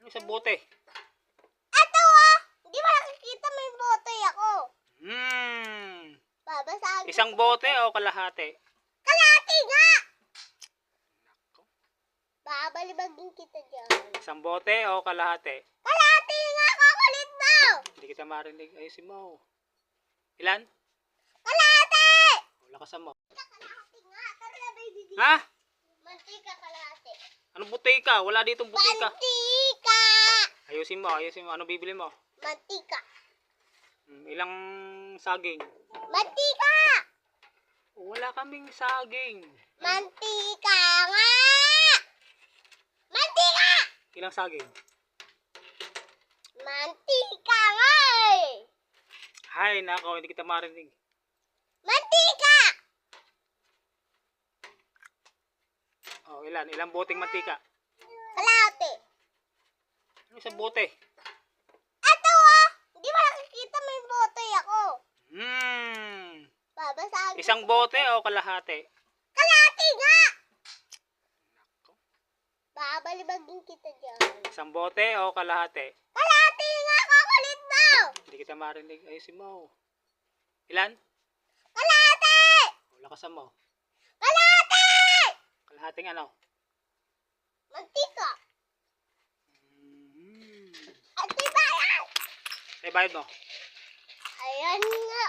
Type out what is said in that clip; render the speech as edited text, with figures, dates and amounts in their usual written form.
Ano sa bote? Eto hindi mo nakikita may bote ako. Babasagin. Isang bote o kalahati? Kalahati nga! Babalibagin kita dyan. Isang bote o kalahati? Kalahati nga! Kakulit daw! Hindi kita marinig. Ayusin mo. Ilan? Kalahati! Lakasan mo. Kalahati nga. Tara na, baby. Ha? Mantika kalahati. Anong butika? Wala ditong butika. Mantika! Ayusin mo. Anong bibili mo? Mantika. Ilang saging? Mantika! Wala kaming saging. Mantika nga! Mantika! Ilang saging? Mantika nga eh! Hay, nako, hindi kita marinig. Mantika! Oh, ilan? Ilang boteng mantika? Kalahati. Ano sa bote? Eto hindi mo nakikita may bote ako. Babasagin. Isang bote o kalahati? Kalahati nga! Babalibagin kita dyan. Isang bote o kalahati? Kalahati nga! Kakulit daw! Hindi kita marinig. Ayusin mo. Ilan? Kalahati! Lakasan mo. Kalahati! Kalahating ano? Mantika. At diba yan? Ay, bayad mo. Ayan nga,